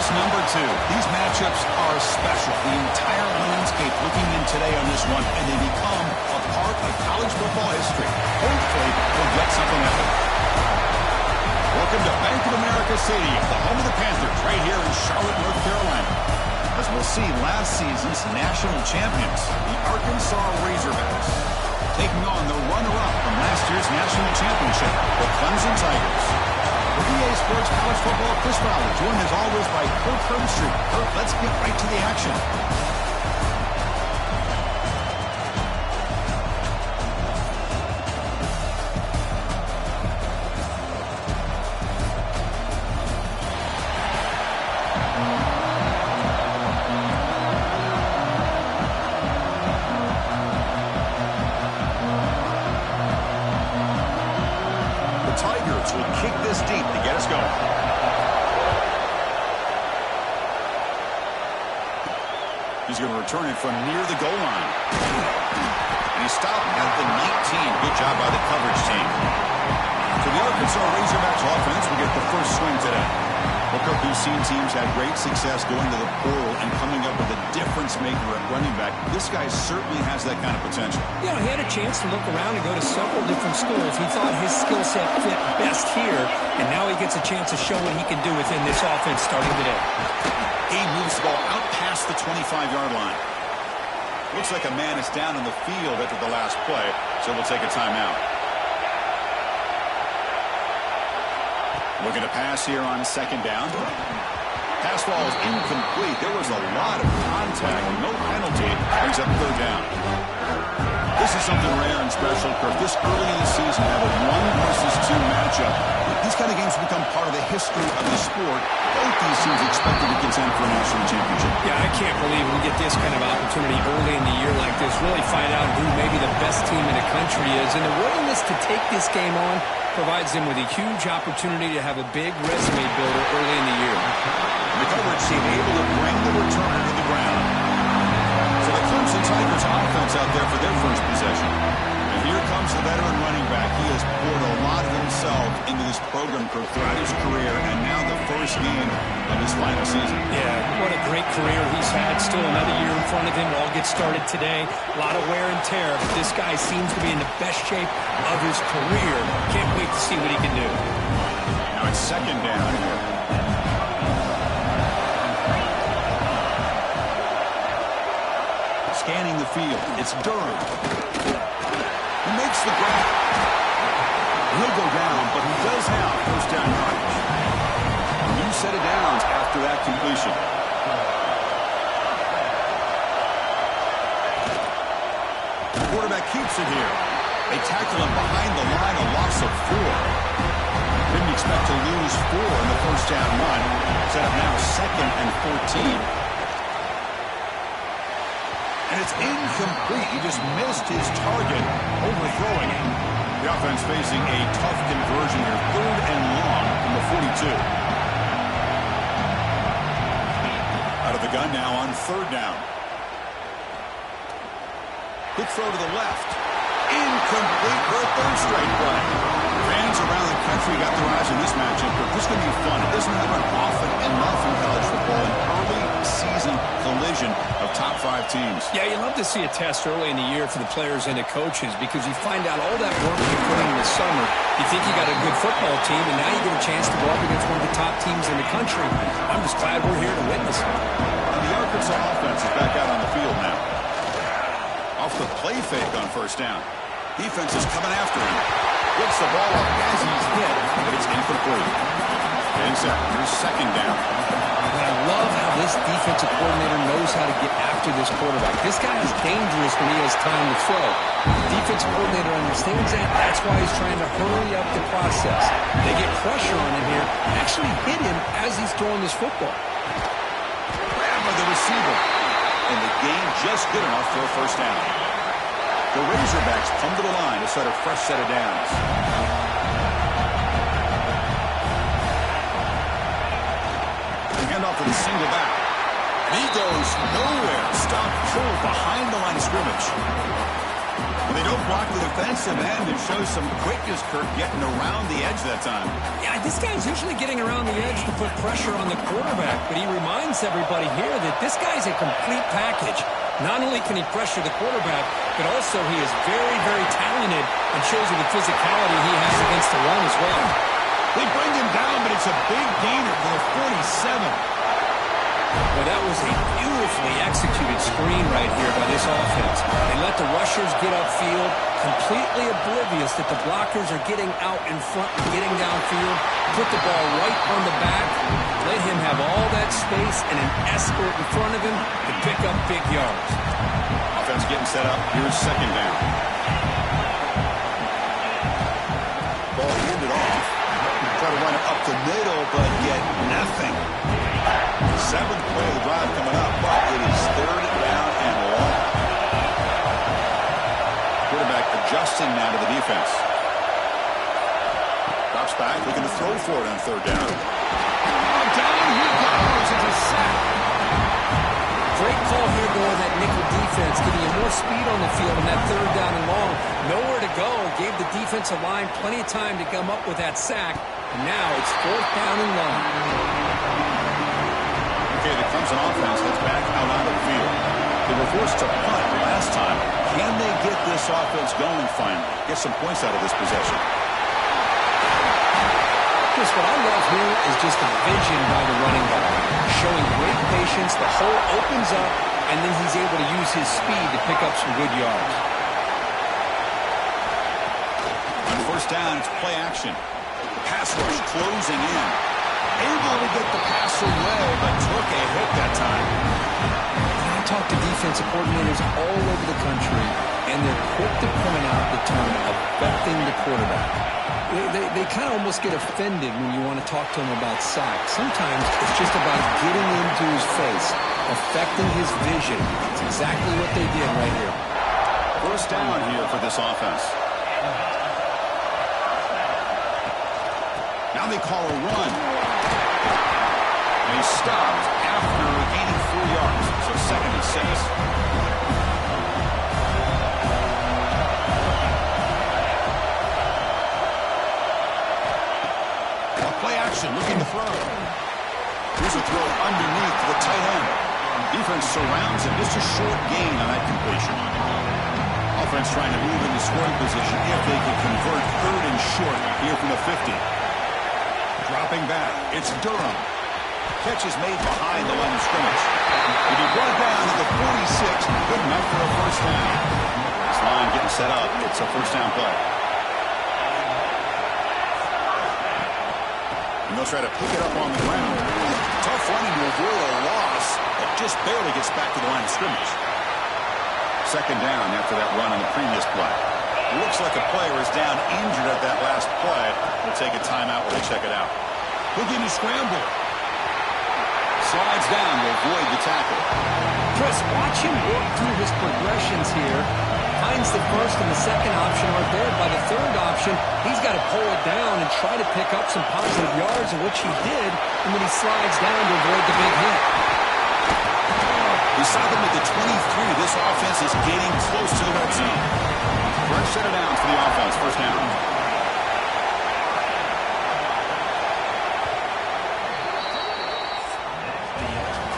Genesis number 2. These matchups are special. The entire landscape looking in today on this one, and they become a part of college football history. Hopefully, we'll get something out of it. Welcome to Bank of America Stadium, the home of the Panthers, right here in Charlotte, North Carolina. As we'll see, last season's national champions, the Arkansas Razorbacks, taking on the runner-up from last year's national championship, the Clemson Tigers. For EA Sports College Football, Chris Fowler, joined as always by Kurt Herbstreit. Kurt, let's get right to the action. Will kick this deep to get us going. He's going to return it from near the goal line. And he stopped at the 19. Good job by the coverage team. So the Arkansas Razorbacks offense will get the first swing today. Well, Kirk, we've seen teams have great success going to the portal and coming up with a difference maker at running back. This guy certainly has that kind of potential. Yeah, he had a chance to look around and go to several different schools. He thought his skill set fit best here, and now he gets a chance to show what he can do within this offense starting today. He moves the ball out past the 25-yard line. Looks like a man is down in the field after the last play, so we'll take a timeout. Looking to pass here on second down. Pass ball is incomplete. There was a lot of contact. No penalty. Brings up third down. This is something rare and special, Kirk. This early in the season, have a 1 versus 2 matchup. These kind of games become part of the history of the sport. Both these teams expected to contend for a national championship. Yeah, I can't believe we get this kind of opportunity early in the year like this. Really find out who maybe the best team in the country is. And the willingness to take this game on provides them with a huge opportunity to have a big resume builder early in the year. The coverage team able to bring the returner to the ground. So the Clemson Tigers offense out there for their first possession. And here comes the veteran running back. He has poured a lot of himself into this program throughout his career, and now the first game of his final season. Yeah, what a great career he's had. Still another year in front of him. We'll all get started today. A lot of wear and tear, but this guy seems to be in the best shape of his career. Can't wait to see what he can do. Now it's second down here. Scanning the field. It's Durham. He makes the grab. He'll go down, but he does have first down yardage. A new set of downs after that completion. The quarterback keeps it here. They tackle him behind the line, a loss of 4. Didn't expect to lose 4 in the first down run. Set up now second and 14. And it's incomplete. He just missed his target, overthrowing it. The offense facing a tough conversion here. Third and long from the 42. Out of the gun now on third down. Quick throw to the left. Incomplete for a third straight play. Fans around the country got their eyes on this matchup, but this is going to be fun. It doesn't happen often enough in college football. An early season collision of top 5 teams. Yeah, you love to see a test early in the year for the players and the coaches because you find out all that work you put in the summer. You think you got a good football team, and now you get a chance to go up against one of the top teams in the country. I'm just glad we're here to witness it. And the Arkansas offense is back out on the field now. Off the play fake on first down. Defense is coming after him. Gets the ball up as he's hit, but it's incomplete. Getting set. Here's second down. And I love how this defensive coordinator knows how to get after this quarterback. This guy is dangerous when he has time to throw. The defensive coordinator understands that. That's why he's trying to hurry up the process. They get pressure on him here. Actually hit him as he's throwing this football. Grab by the receiver. And the gain just good enough for a first down. The Razorbacks come to the line to set a fresh set of downs. Handoff to the single back. And he goes nowhere. Stopped cold behind the line of scrimmage. When they don't block the defensive end, it shows some quickness, Kirk, getting around the edge that time. Yeah, this guy's usually getting around the edge to put pressure on the quarterback, but he reminds everybody here that this guy's a complete package. Not only can he pressure the quarterback, but also he is very, very talented and shows you the physicality he has against the run as well. They bring him down, but it's a big gainer for the 47. Well, that was a beautifully executed screen right here by this offense. They let the rushers get upfield, completely oblivious that the blockers are getting out in front and getting downfield, put the ball right on the back, let him have all that space and an escort in front of him to pick up big yards. Offense getting set up. Here's second down. Ball handed off. Try to run it up the middle, but get nothing. Seventh play of the drive coming up, but it is third down and long. Quarterback adjusting now to the defense. Drops back, looking to throw for it on third down. Down he goes. It's a sack. Great call here going that nickel defense, giving you more speed on the field on that third down and long. Nowhere to go. Gave the defensive line plenty of time to come up with that sack. And now it's fourth down and long. Okay, the Clemson offense heads back out onto the field. They were forced to punt last time. Can they get this offense going finally? Get some points out of this possession. Chris, what I love here is just the vision by the running back. Showing great patience, the hole opens up, and then he's able to use his speed to pick up some good yards. On first down, it's play action. Pass rush closing in. Able to get the pass away, but took a hit that time. I talk to defensive coordinators all over the country, and they're quick to point out the term affecting the quarterback. They kind of almost get offended when you want to talk to them about sacks. Sometimes it's just about getting into his face, affecting his vision. It's exactly what they did right here. First down here for this offense. Now they call a run. And he stopped after gaining 4 yards, so second and 6. Play action, looking to throw. Here's a throw underneath the tight end. Defense surrounds him. Just a short gain on that completion. Offense trying to move into scoring position if they can convert third and short here from the 50. Dropping back, it's Durham. Catch is made behind the line of scrimmage. He'll be brought down to the 46. Good enough for a first down. This line getting set up. It's a first down play. And they'll try to pick it up on the ground. Tough running to avoid a loss, but just barely gets back to the line of scrimmage. Second down after that run on the previous play. Looks like a player is down injured at that last play. We'll take a timeout while they check it out. Looking to scramble. Slides down to avoid the tackle. Chris, watch him work through his progressions here. Finds the first and the second option aren't there. By the third option, he's got to pull it down and try to pick up some positive yards, which he did, and then he slides down to avoid the big hit. We saw them at the 23. This offense is getting close to the red zone. Fresh set of downs for the offense. First down.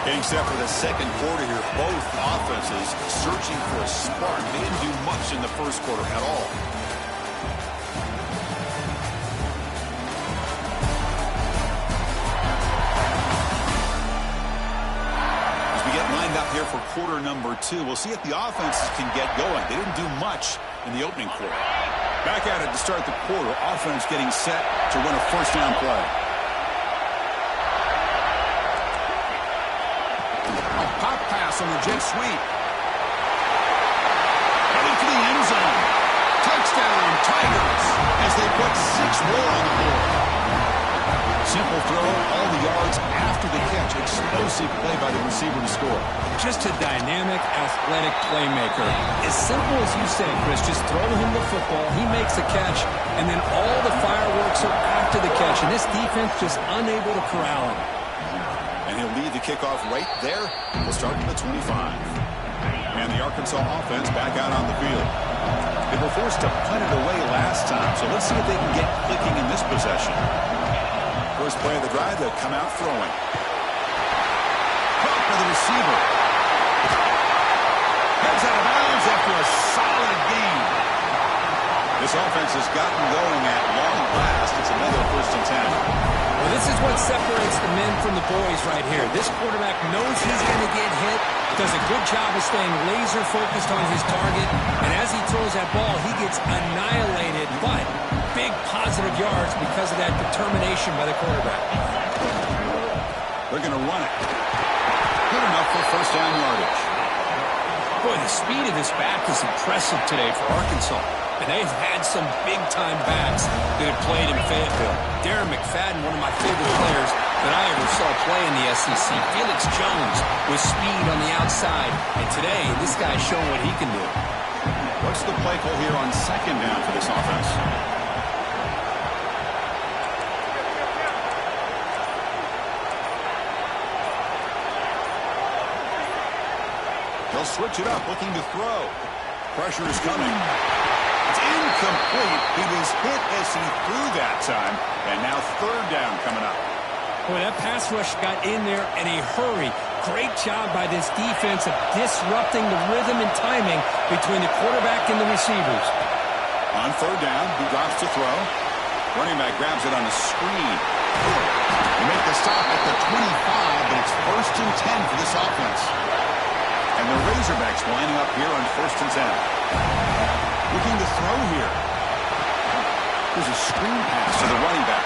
Getting set for the second quarter here. Both offenses searching for a spark. They didn't do much in the first quarter at all. As we get lined up here for quarter number 2, we'll see if the offenses can get going. They didn't do much in the opening quarter. Back at it to start the quarter. Offense getting set to run a first down play. Pop pass on the jet sweep. Heading for the end zone. Touchdown, Tigers, as they put 6 more on the board. Simple throw, all the yards after the catch. Explosive play by the receiver to score. Just a dynamic, athletic playmaker. As simple as you say, Chris, just throw him the football, he makes a catch, and then all the fireworks are after the catch, and this defense just unable to corral him. And he'll lead the kickoff right there. We'll start from the 25. And the Arkansas offense back out on the field. They were forced to punt it away last time, so let's see if they can get clicking in this possession. First play of the drive, they'll come out throwing. Caught by the receiver. Heads out of bounds after a solid gain. This offense has gotten going at long last. It's another 1st and 10. Well, this is what separates the men from the boys right here. This quarterback knows he's going to get hit, does a good job of staying laser focused on his target, and as he throws that ball, he gets annihilated, but big positive yards because of that determination by the quarterback. They're going to run it. Good enough for 1st down yardage. Boy, the speed of this back is impressive today for Arkansas. And they've had some big-time backs that have played in Fayetteville. Darren McFadden, one of my favorite players that I ever saw play in the SEC. Felix Jones with speed on the outside. And today, this guy's showing what he can do. What's the play call here on 2nd down for this offense? They'll switch it up, looking to throw. Pressure is coming. It's incomplete. He was hit as he threw that time. And now 3rd down coming up. Boy, that pass rush got in there in a hurry. Great job by this defense of disrupting the rhythm and timing between the quarterback and the receivers. On 3rd down, he drops to throw. Running back grabs it on the screen. They make the stop at the 25, but it's 1st and 10 for this offense. And the Razorbacks lining up here on 1st and 10. Looking to throw here. There's a screen pass to the running back.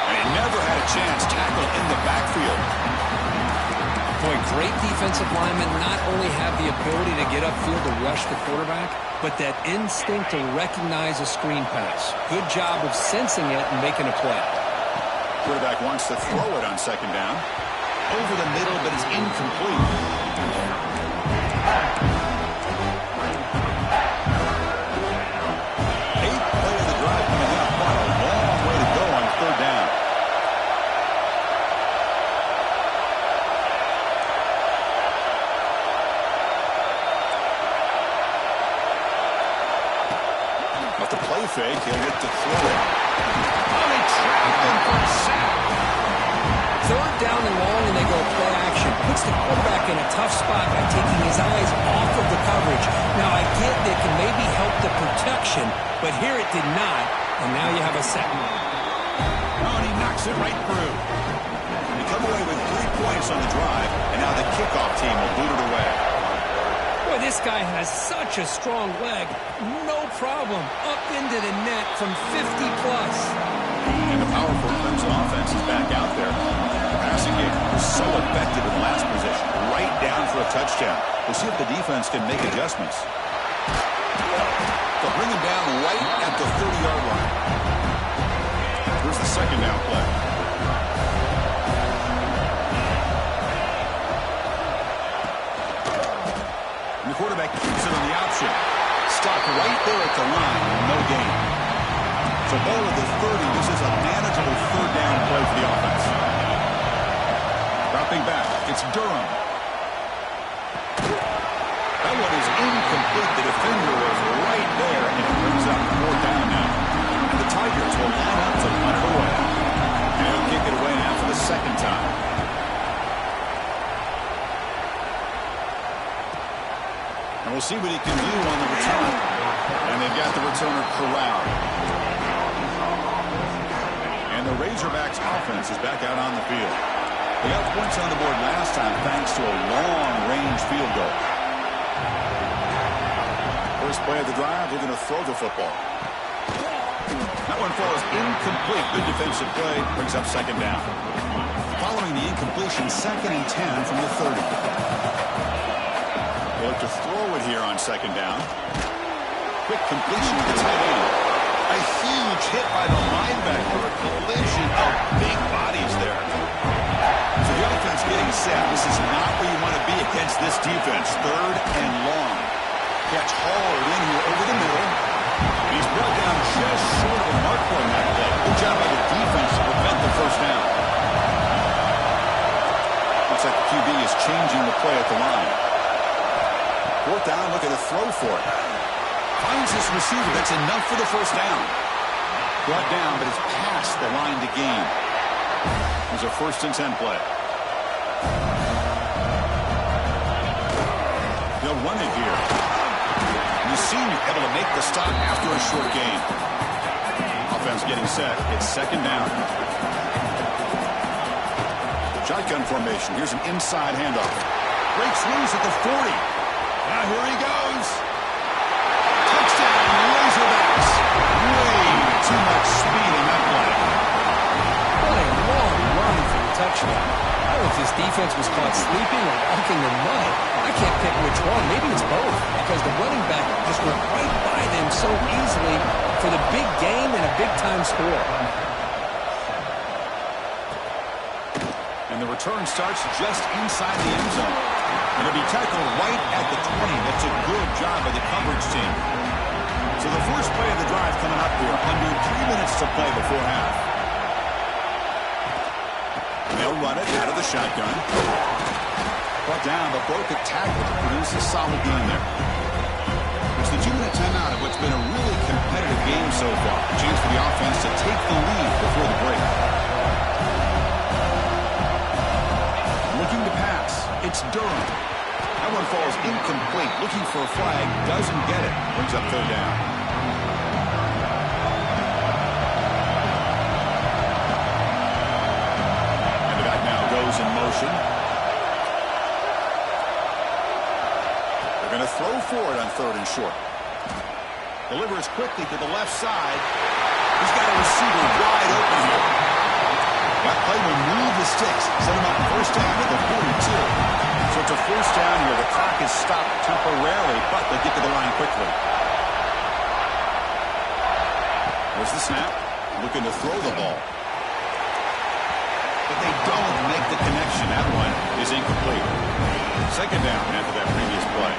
And he never had a chance tackled in the backfield. Boy, great defensive linemen not only have the ability to get upfield to rush the quarterback, but that instinct to recognize a screen pass. Good job of sensing it and making a play. Quarterback wants to throw it on 2nd down. Over the middle, but it's incomplete. 8th play of the drive coming up. What a long way to go on 3rd down. Off the play fake, he'll look to throw it. Oh, they trap him for a sack. 3rd down and long, and they go play action. Puts the quarterback in a tough spot by taking his eyes off of the coverage. Now, I get that can maybe help the protection, but here it did not, and now you have a sack. Oh, and he knocks it right through. They come away with 3 points on the drive, and now the kickoff team will boot it away. Boy, this guy has such a strong leg. No problem. Up into the net from 50-plus. And the powerful Clemson offense is back out there. The passing game was so effective in last position. Right down for a touchdown. We'll see if the defense can make adjustments. They'll bring him down right at the 30-yard line. Here's the 2nd down play. And the quarterback keeps it on the option. Stopped right there at the line. No gain. So ball at the 30. This is a manageable 3rd down play for the offense. Dropping back. It's Durham. That one is incomplete. The defender was right there, and it brings up 4th down now. And the Tigers will line up to punt it away. And he'll kick it away now for the 2nd time. And we'll see what he can do on the return. And they've got the returner corralled. And the Razorbacks offense is back out on the field. They got points on the board last time thanks to a long-range field goal. First play of the drive, they're going to throw the football. That one falls incomplete. Good defensive play, brings up 2nd down. Following the incompletion, 2nd and 10 from the 30. They look to throw it here on 2nd down. Quick completion to the tight end. A huge hit by the linebacker. A collision of big bodies there. So the offense getting set. This is not where you want to be against this defense. 3rd and long. Catch hauled in here over the middle. He's brought down just short of the mark on that play. Good job by the defense to prevent the 1st down. Looks like the QB is changing the play at the line. 4th down, looking to throw for it. Finds this receiver. That's enough for the first down. Brought down, but it's past the line to gain. There's a 1st and 10 play. They'll run it here. The senior able to make the stop after a short gain. Offense getting set. It's 2nd down. Shotgun formation. Here's an inside handoff. Breaks loose at the 40. Now here he goes. Touchdown, Razorbacks. Way too much speed in that play. What a long run for the touchdown. I don't know if this defense was caught sleeping or walking in mud. I can't pick which one. Maybe it's both, because the running back just went right by them so easily for the big game and a big-time score. And the return starts just inside the end zone. And it'll be tackled right at the 20. That's a good job by the coverage team. So the first play of the drive coming up here. Under 3 minutes to play before half. They'll run it out of the shotgun. Brought down, but broke a tackle to produce a solid gain there. It's the 2-minute timeout of what's been a really competitive game so far. A chance for the offense to take the lead before the break. Looking to pass. It's Durham. That one falls incomplete. Looking for a flag. Doesn't get it. Brings up 3rd down. And the back now goes in motion. They're going to throw for it on 3rd and short. Delivers quickly to the left side. He's got a receiver wide open here. That play will move the sticks. Set him up 1st down at the 42. So it's a 1st down here. The clock is stopped temporarily, but they get to the line quickly. There's the snap. Looking to throw the ball. But they don't make the connection. That one is incomplete. 2nd down after that previous play.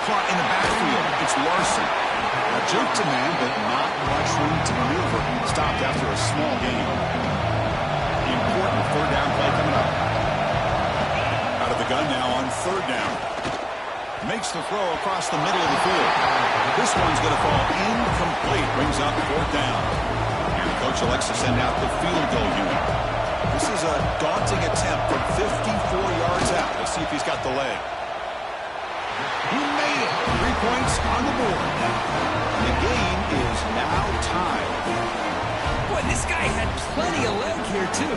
Caught in the backfield. It's Larson. A jump to man, but not much room to maneuver. Stopped after a small gain. The important 3rd down play coming up. Out of the gun now on 3rd down. Makes the throw across the middle of the field. This one's going to fall incomplete. Brings up 4th down. And the coach elects to send out the field goal unit. This is a daunting attempt from 54 yards out. Let's see if he's got the leg. He made it. 3 points on the board. The game is now tied. Boy, this guy had plenty of leg here, too.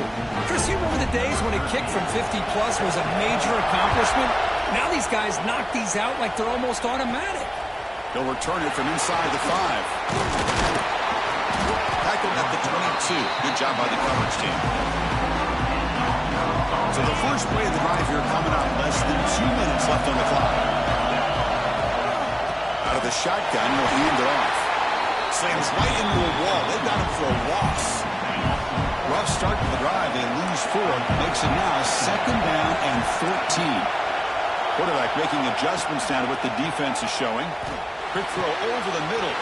Chris, you remember the days when a kick from 50-plus was a major accomplishment? Now these guys knock these out like they're almost automatic. They'll return it from inside the 5. Tackled at the 22. Good job by the coverage team. So the first play of the drive here coming up. Less than 2 minutes left on the clock. Out of the shotgun, he'll hand it off. Slams right into a wall. They've got him for a loss. Rough start to the drive. They lose 4. Makes it now 2nd down and 14. Quarterback making adjustments now to what the defense is showing. Quick throw over the middle.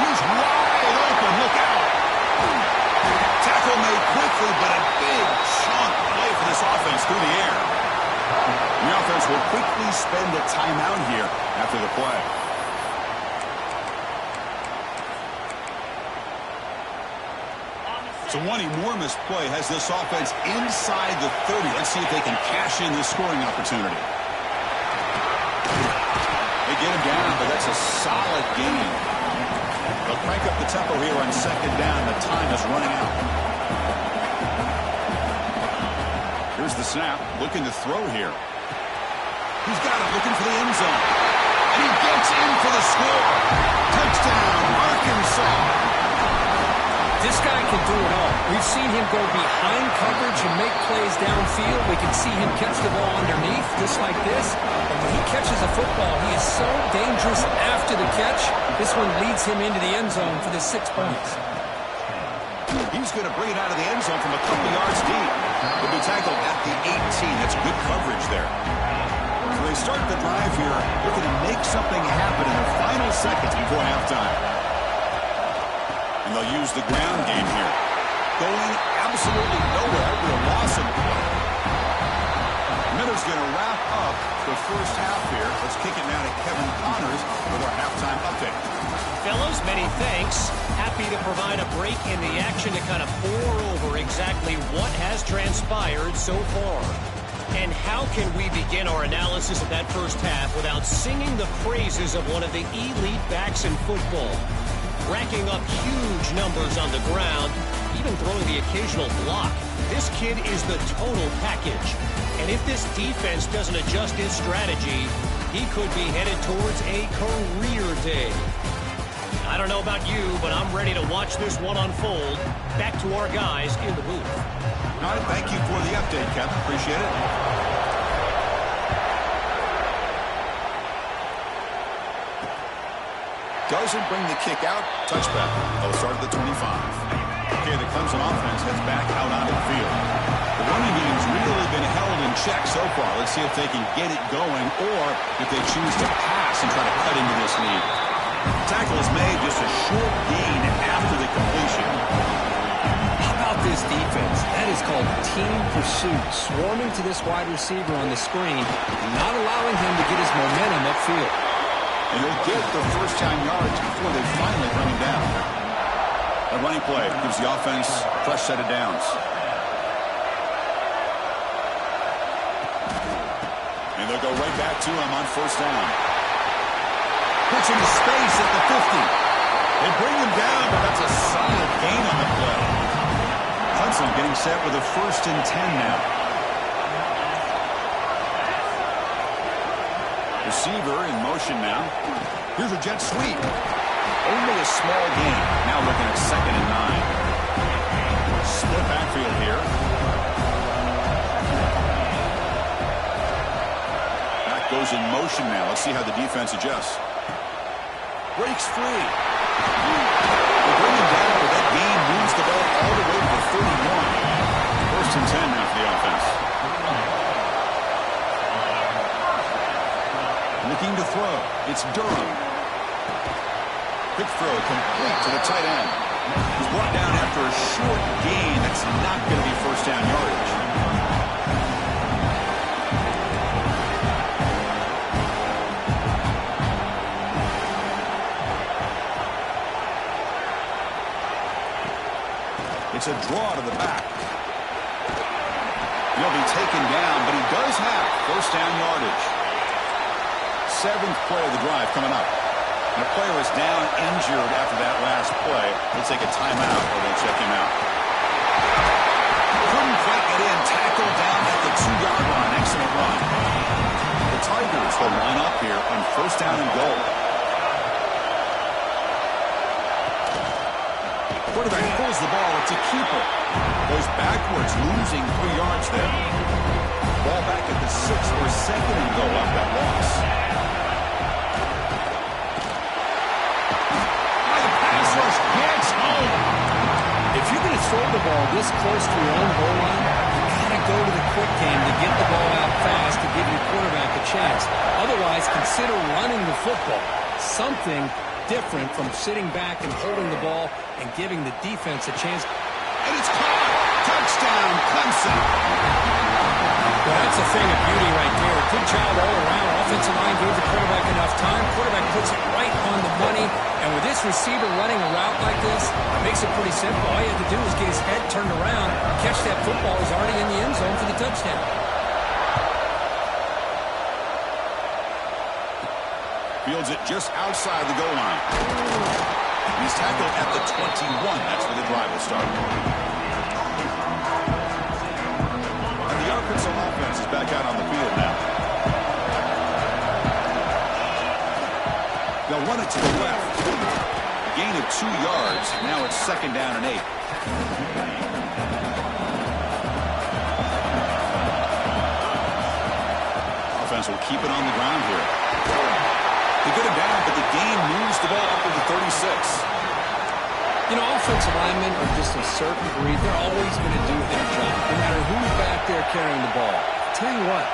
He's wide open. Look out. Tackle made quickly, but a big chunk play for this offense through the air. The offense will quickly spend a timeout here after the play. So one enormous play has this offense inside the 30. Let's see if they can cash in this scoring opportunity. They get him down, but that's a solid gain. They'll crank up the tempo here on 2nd down. The time is running out. Here's the snap. Looking to throw here. He's got it, looking for the end zone. And he gets in for the score. Touchdown, Arkansas. This guy can do it all. We've seen him go behind coverage and make plays downfield. We can see him catch the ball underneath, just like this. And when he catches a football, he is so dangerous after the catch. This one leads him into the end zone for the 6 points. He's going to bring it out of the end zone from a couple yards deep. He'll be tackled at the 18. That's good coverage there. So they start the drive here, looking to make something happen in the final seconds before halftime. And they'll use the ground game here. Going absolutely nowhere. That'll be a loss of play. A minute or going to wrap up the first half here. Let's kick it now to Kevin Connors with our halftime update. Fellas, many thanks. Happy to provide a break in the action to kind of pour over exactly what has transpired so far. And how can we begin our analysis of that first half without singing the praises of one of the elite backs in football? Racking up huge numbers on the ground, even throwing the occasional block. This kid is the total package. And if this defense doesn't adjust its strategy, he could be headed towards a career day. I don't know about you, but I'm ready to watch this one unfold. Back to our guys in the booth. All right, thank you for the update, Kevin. Appreciate it. Doesn't bring the kick out. Touchback. They'll start at the 25. Okay, the Clemson offense heads back out onto the field. The running game's really been held in check so far. Let's see if they can get it going or if they choose to pass and try to cut into this lead. Tackle is made, just a short gain after the completion. How about this defense? That is called team pursuit. Swarming to this wide receiver on the screen and not allowing him to get his momentum upfield. And they'll get the first down yards before they finally bring him down. A running play gives the offense a fresh set of downs. And they'll go right back to him on first down. Puts into space at the 50. They bring him down, but that's a solid gain on the play. Clemson getting set with a 1st and 10 now. Receiver in motion now. Here's a jet sweep. Only a small gain. Now looking at 2nd and 9. Split backfield here. Back goes in motion now. Let's see how the defense adjusts. Breaks free. They bring him down, but that gain moves the ball all the way to the 31. 1st and 10 now for the offense. Looking to throw. It's Durham. Quick throw complete to the tight end. He's brought down after a short gain. That's not going to be first down yardage. It's a draw to the back. He'll be taken down, but he does have first down yardage. 7th play of the drive coming up. And a player is down injured after that last play. They'll take a timeout or they'll check him out. Couldn't quite get in. Tackled down at the 2-yard line. Excellent run. The Tigers will line up here on first down and goal. Quarterback pulls the ball. It's a keeper. Goes backwards, losing 3 yards there. Ball back at the 6 or 2nd and goal off that loss. Gets home. If you're going to throw the ball this close to your own goal line, you got to go to the quick game to get the ball out fast to give your quarterback a chance. Otherwise, consider running the football. Something different from sitting back and holding the ball and giving the defense a chance. And it's caught. Touchdown, Clemson. Well, that's a thing of beauty right there. Good job all around. Offensive line gave the quarterback enough time. Quarterback puts it right on the money. And with this receiver running a route like this, it makes it pretty simple. All you have to do is get his head turned around, catch that football. He's already in the end zone for the touchdown. Fields it just outside the goal line. He's tackled at the 21. That's where the drive will start. And the Arkansas offense is back out on the field now. They'll run it to the left. Gain of 2 yards. Now it's 2nd down and 8. Offense will keep it on the ground here. They get him down, but the gain moves the ball up to the 36. You know, offensive linemen are just a certain breed. They're always going to do their job, no matter who's back there carrying the ball. Tell you what,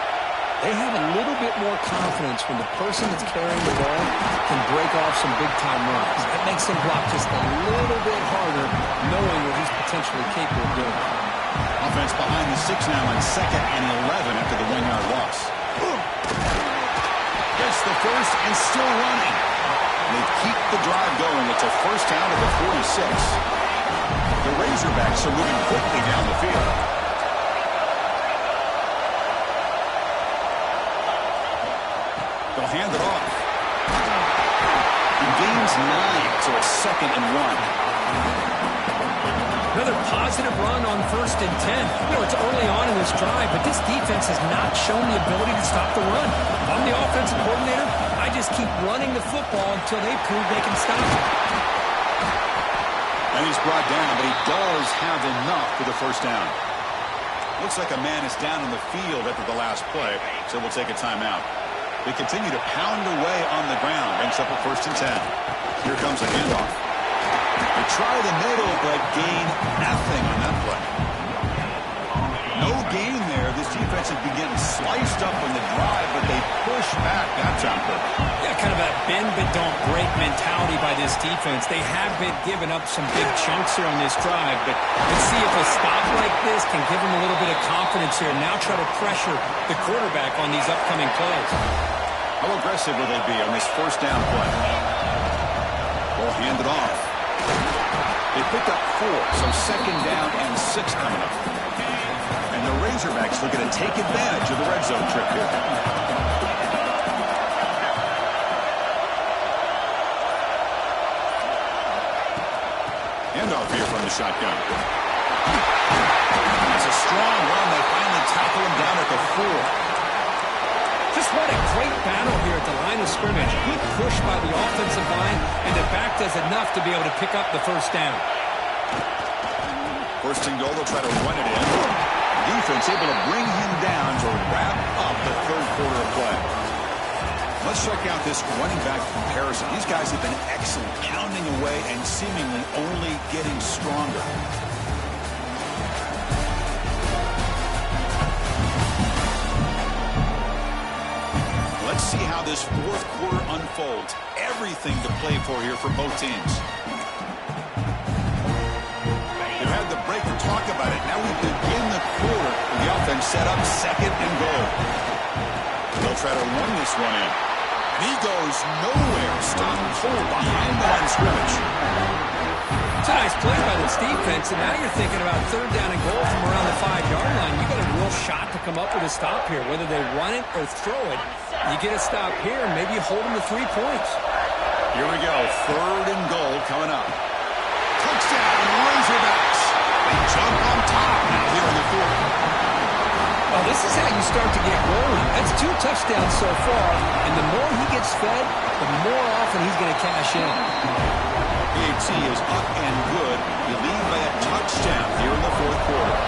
they have a little bit more confidence when the person that's carrying the ball can break off some big-time runs. That makes them block just a little bit harder, knowing what he's potentially capable of doing. Offense behind the 6 now on 2nd and 11 after the 1-yard loss. Gets the first and still running. They keep the drive going. It's a first down at the 46. The Razorbacks are moving quickly down the field. They'll hand it off. He gains 9, so it's 2nd and 1. Another positive run on 1st and 10. You know, it's early on in this drive, but this defense has not shown the ability to stop the run. I'm the offensive coordinator. I just keep running the football until they prove they can stop it. And he's brought down, but he does have enough for the first down. Looks like a man is down in the field after the last play, so we'll take a timeout. They continue to pound away on the ground. Brings up a 1st and 10. Here comes a handoff. They try the middle, but gain nothing on that play. No gain there. This defense has been getting sliced up on the drive, but they push back that time. Yeah, kind of a bend but don't break mentality by this defense. They have been giving up some big chunks here on this drive, but let's see if a stop like this can give them a little bit of confidence here. Now try to pressure the quarterback on these upcoming plays. How aggressive will they be on this first down play? They'll hand it off. They picked up 4, so 2nd down and 6 coming up. And the Razorbacks looking to take advantage of the red zone trip here. Handoff here from the shotgun. It's a strong run. They finally tackle him down at the 4. Just what a great battle here at the line of scrimmage. Good push by the offensive line, and the back does enough to be able to pick up the first down. 1st and goal, they'll try to run it in. Defense able to bring him down to wrap up the 3rd quarter of play. Let's check out this running back comparison. These guys have been excellent, pounding away and seemingly only getting stronger. Let's see how this 4th quarter unfolds. Everything to play for here for both teams. They've had the break to talk about it. Now we begin the quarter with the offense set up 2nd and goal. They'll try to run this one in. And he goes nowhere. Stopped cold behind the line of scrimmage. It's a nice play by this defense, and now you're thinking about 3rd down and goal from around the 5-yard line. You got a real shot to come up with a stop here. Whether they run it or throw it, you get a stop here, and maybe you hold them to 3 points. Here we go. 3rd and goal coming up. Touchdown, Razorbacks. They jump on top now here in the 4th. Well, this is how you start to get rolling. That's 2 touchdowns so far, and the more he gets fed, the more often he's going to cash in. PAT is up and good. You lead by a touchdown here in the 4th quarter.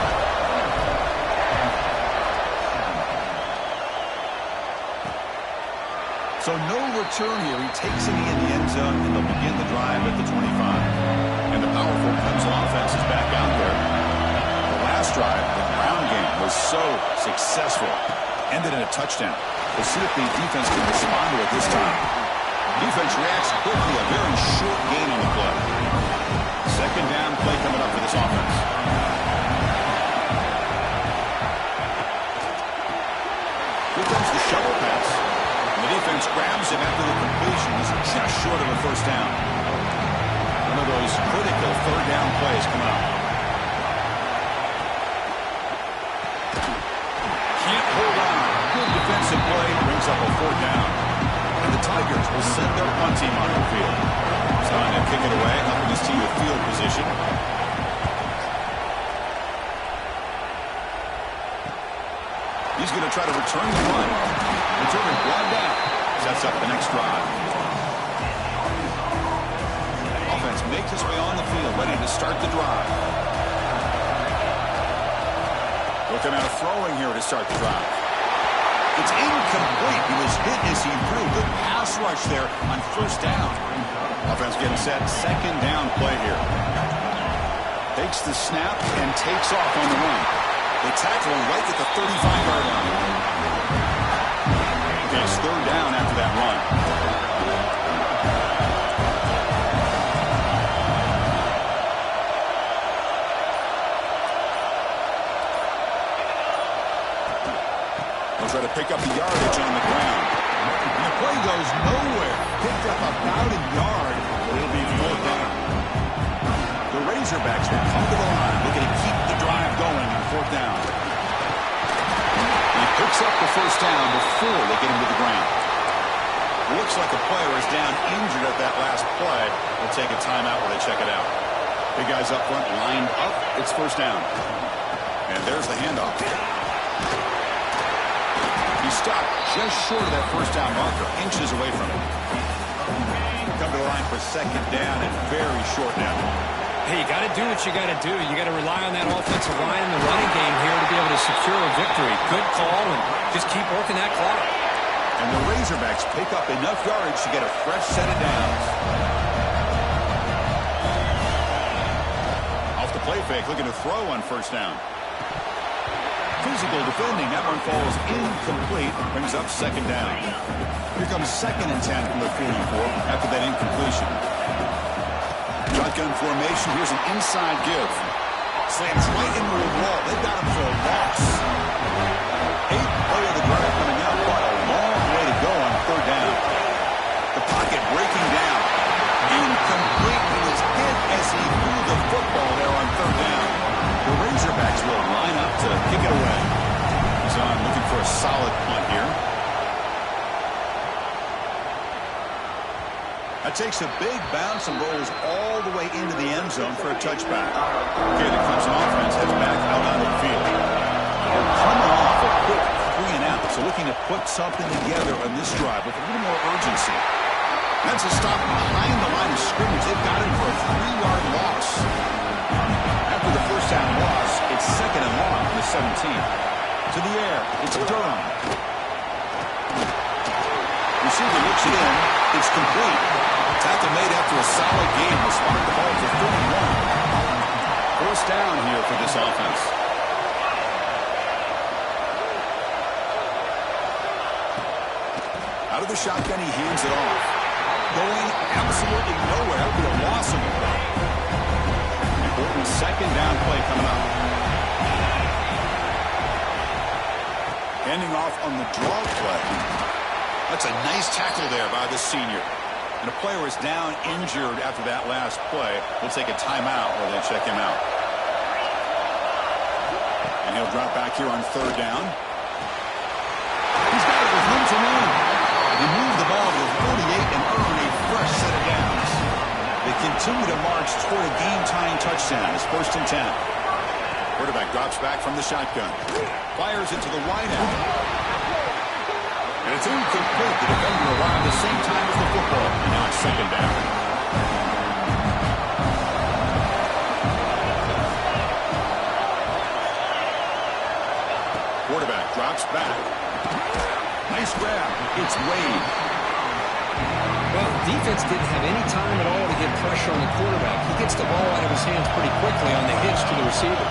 So no return here. He takes it in the end zone, and they'll begin the drive at the 25. And the powerful Clemson offense is back out there. The last drive, the ground game, was so successful. Ended in a touchdown. We'll see if the defense can respond to it this time. Defense reacts quickly. A very short gain on the play. 2nd down play coming up for this offense. Here comes the shovel pass. The defense grabs him after the completion. He's just short of a first down. One of those critical 3rd down plays coming up. Can't hold on. Good defensive play. Brings up a 4th down. And the Tigers will send their punt team on the field. It's time to kick it away, helping his team with field position. He's going to try to return the punt. Return one down. Sets up the next drive. Offense makes its way on the field, ready to start the drive. Looking at a throwing here to start the drive. It's incomplete. He was hit as he threw. Good pass rush there on 1st down. Offense getting set. 2nd down play here. Takes the snap and takes off on the run. They tackle him right at the 35-yard line. Okay, it's 3rd down after that run. try to pick up the yardage on the ground. And the play goes nowhere. Picked up about a yard. It'll be 4th down. The Razorbacks will come to the line, looking to keep the drive going on 4th down. He picks up the 1st down before they get him to the ground. It looks like a player is down injured at that last play. They'll take a timeout while they check it out. Big guys up front lined up. It's 1st down. And there's the handoff. He stopped just short of that 1st down marker, inches away from it. Come to the line for 2nd down and very short down. Hey, you got to do what you got to do. You got to rely on that offensive line and the running game here to be able to secure a victory. Good call, and just keep working that clock. And the Razorbacks pick up enough yardage to get a fresh set of downs. Off the play fake, looking to throw on 1st down. Physical defending. That one falls incomplete. Brings up 2nd down. Here comes 2nd and 10 from the 44 after that incompletion. Shotgun formation. Here's an inside give. Slants right into the wall. They've got him for a loss. 8th play of the drive coming up, but a long way to go on 3rd down. The pocket breaking down. Incomplete. He was hit as he threw the football there on 3rd down. The Razorbacks will line up to kick it away. He's on looking for a solid punt here. That takes a big bounce and rolls all the way into the end zone for a touchback. Okay, the Clemson offense heads back out onto the field. They're coming off a quick 3 and out, so looking to put something together on this drive with a little more urgency. That's a stop behind the line of scrimmage. They've got him for a 3-yard loss. After the 1st down loss, it's 2nd and long from the 17. To the air, it's Durham. Receiver looks it in. It's complete. Tackle made after a solid game will spark the ball for 31. 1st down here for this offense. Out of the shotgun, he hands it off. Going absolutely nowhere. That would be a loss of the ball. Important 2nd down play coming up. Handing off on the draw play. That's a nice tackle there by the senior. And a player is down injured after that last play. We'll take a timeout while they check him out. And he'll drop back here on 3rd down. He's got it with room to run. He moved the ball to the 48 and earned a fresh set of downs. They continue to march toward a game-tying touchdown. It's 1st and 10. Quarterback drops back from the shotgun. Fires into the wideout. And it's incomplete. The defender arrived the same time as the football. And now it's 2nd down. Quarterback drops back. Nice grab. It's Wade. Well, defense didn't have any time at all to get pressure on the quarterback. He gets the ball out of his hands pretty quickly on the hitch to the receiver.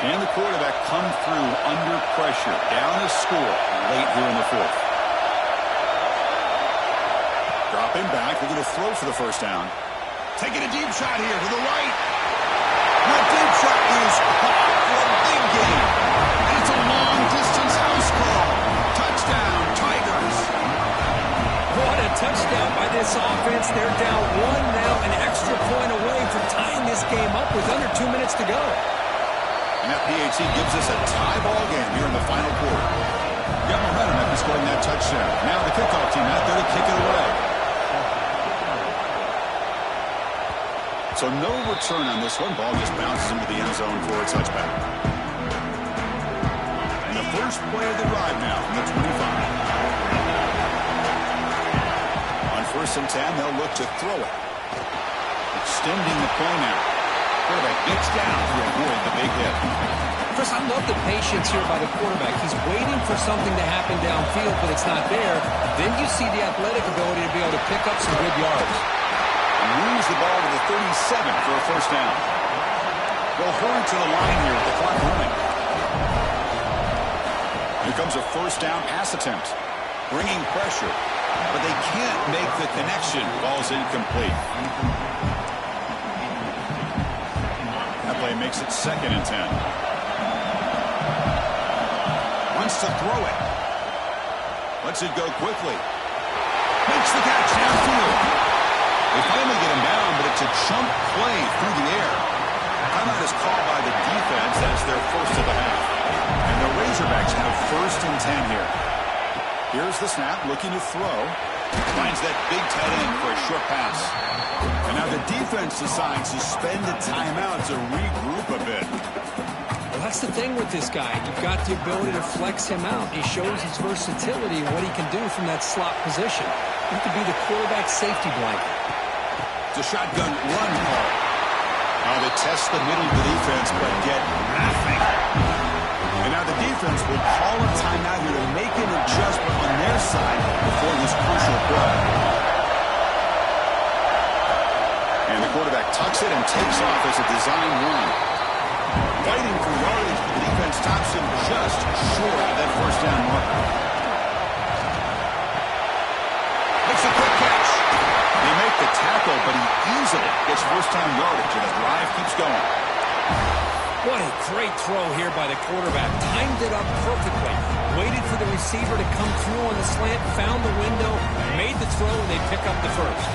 Can the quarterback come through under pressure? Down a score late here in the 4th. Dropping back. They're going to throw for the 1st down. Taking a deep shot here to the right. The deep shot is caught for a big game. And it's a long-distance house call. Touchdown, Tigers. What a touchdown by this offense. They're down 1 now, an extra point away from tying this game up with under 2 minutes to go. And that PAT gives us a tie ball game here in the final quarter. Got momentum after scoring that touchdown. Now the kickoff team out there to kick it away. So no return on this one. Ball just bounces into the end zone for a touchback. And the first play of the drive now from the 25. On 1st and 10, they'll look to throw it. Extending the play now. Quarterback gets down to avoid the big hit. Chris, I love the patience here by the quarterback. He's waiting for something to happen downfield, but it's not there. Then you see the athletic ability to be able to pick up some good yards. And moves the ball to the 37 for a 1st down. They'll hurry to the line here with the clock running. Here comes a 1st down pass attempt. Bringing pressure, but they can't make the connection. Ball's incomplete. That play makes it 2nd and 10. Wants to throw it. Lets it go quickly. Makes the catch downfield. They finally get him down, but it's a chunk play through the air. Timeout is called by the defense as their first of the half. And the Razorbacks have 1st and 10 here. Here's the snap, looking to throw. Finds that big tight end for a short pass. And now the defense decides to spend a timeout to regroup a bit. Well, that's the thing with this guy. You've got the ability to flex him out. He shows his versatility and what he can do from that slot position. He could be the quarterback's safety blanket. It's a shotgun run call. Now they test the middle of the defense, but get nothing. And now the defense will call a timeout here to make an adjustment on their side before this crucial play. And the quarterback tucks it and takes off as a design run. Fighting for yardage, but the defense stops him just short of that 1st down marker. Makes a quick catch. They make the tackle, but he easily gets 1st down yardage, and the drive keeps going. What a great throw here by the quarterback. Timed it up perfectly. Waited for the receiver to come through on the slant, found the window, made the throw, and they pick up the 1st.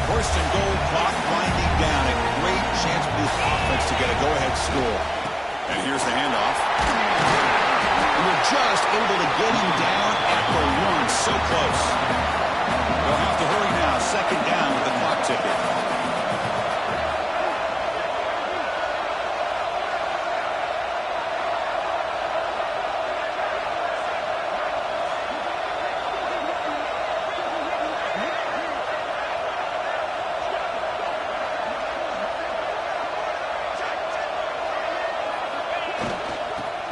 1st and goal, clock winding down. A great chance for the offense to get a go-ahead score. And here's the handoff. And we're just able to get him down at the 1. So close. They'll have to hurry now. 2nd down with the clock ticking.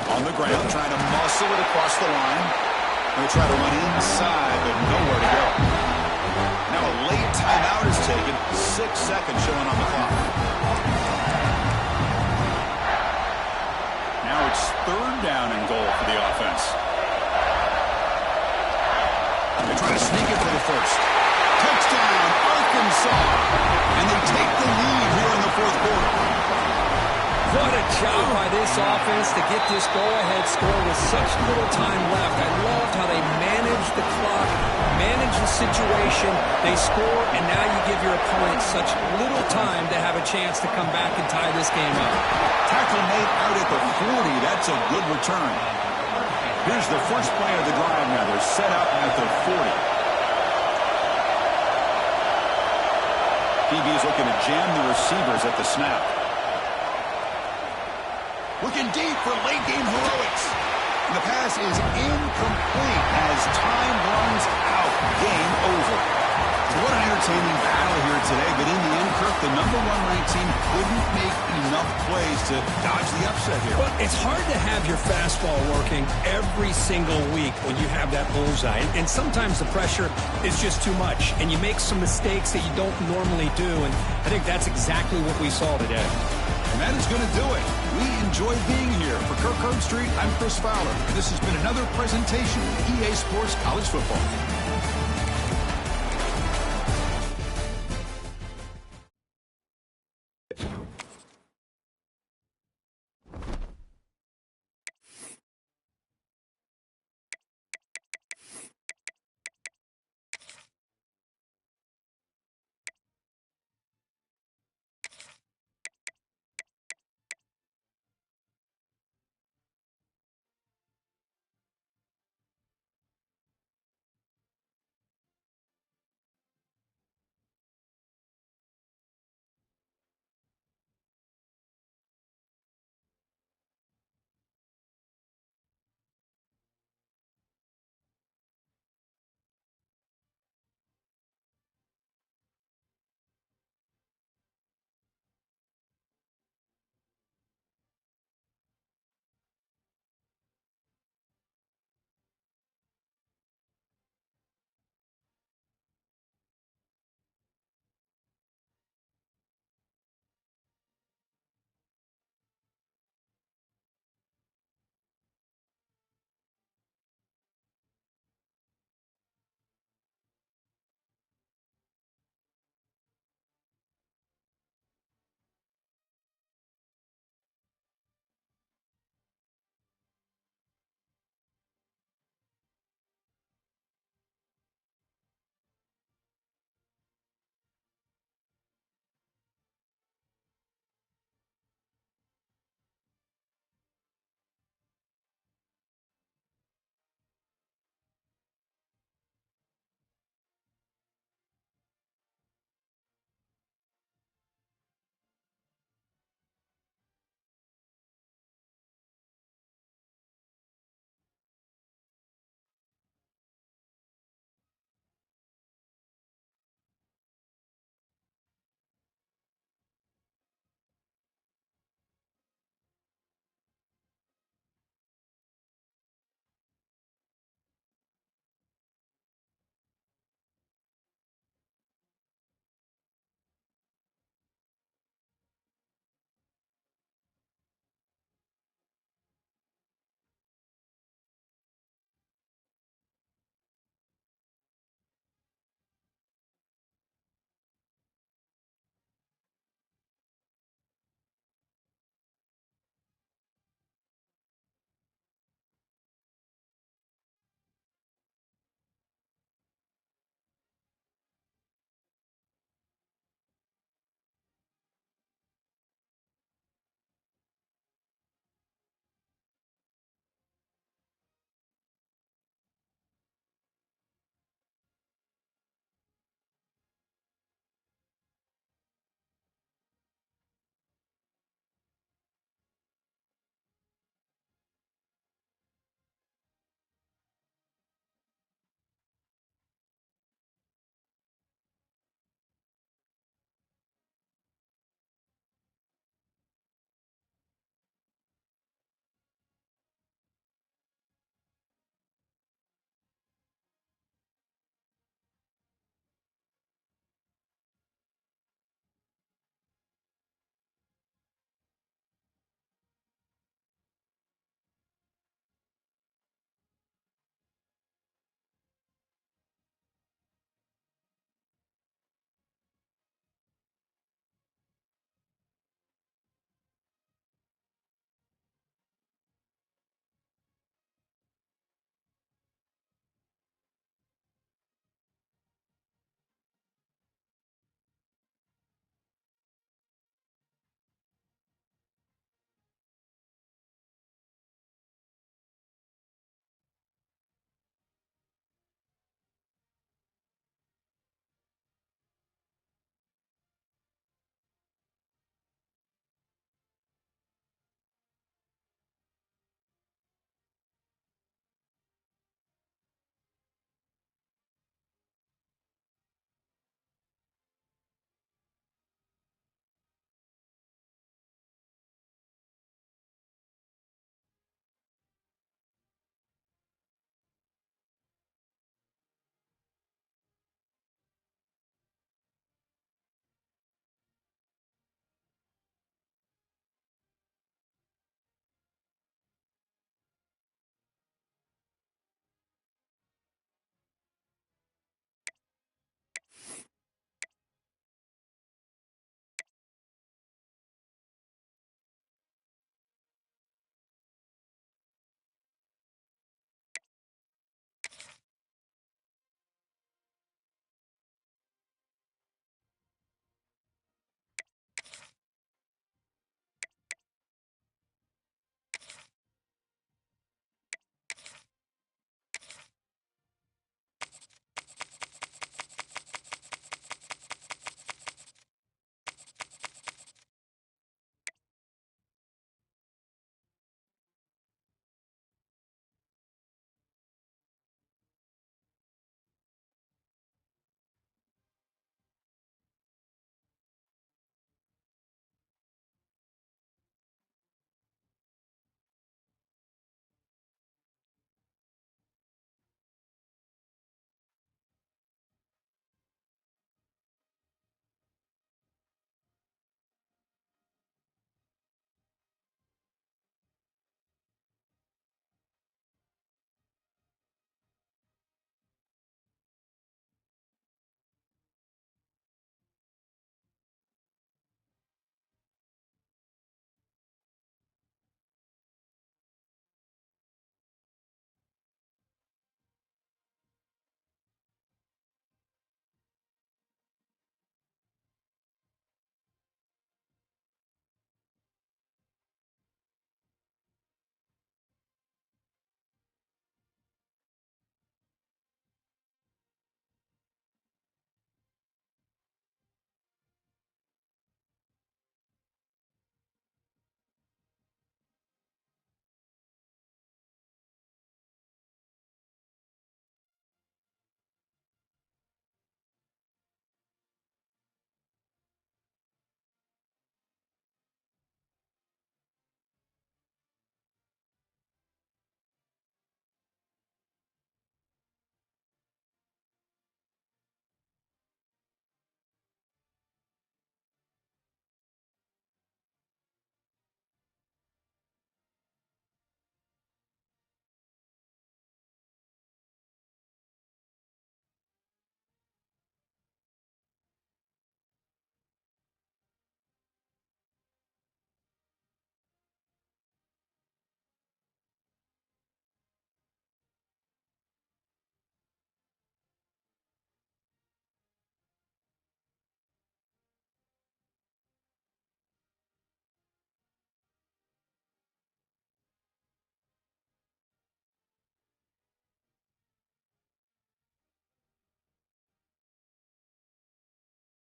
On the ground, trying to muscle it across the line. They'll try to run inside, but nowhere to go. Now a late timeout is taken. 6 seconds showing on the clock. Now it's 3rd down and goal for the offense. They try to sneak it for the 1st. Touchdown, Arkansas! And they take the lead here in the 4th quarter. What a job by this offense to get this go-ahead score with such little time left. I loved how they managed the clock, managed the situation. They score, and now you give your opponent such little time to have a chance to come back and tie this game up. Tackle made out at the 40. That's a good return. Here's the first play of the drive now. They're set up at the 40. DB is looking to jam the receivers at the snap. Looking deep for late-game heroics. And the pass is incomplete as time runs out. Game over. So what an entertaining battle here today. But in the end, Kirk, the #1 ranked team couldn't make enough plays to dodge the upset here. Well, it's hard to have your fastball working every single week when you have that bullseye. And sometimes the pressure is just too much. And you make some mistakes that you don't normally do. And I think that's exactly what we saw today. And that is going to do it. We enjoyed being here. For Kirk Herbstreit, I'm Chris Fowler. And this has been another presentation of EA Sports College Football.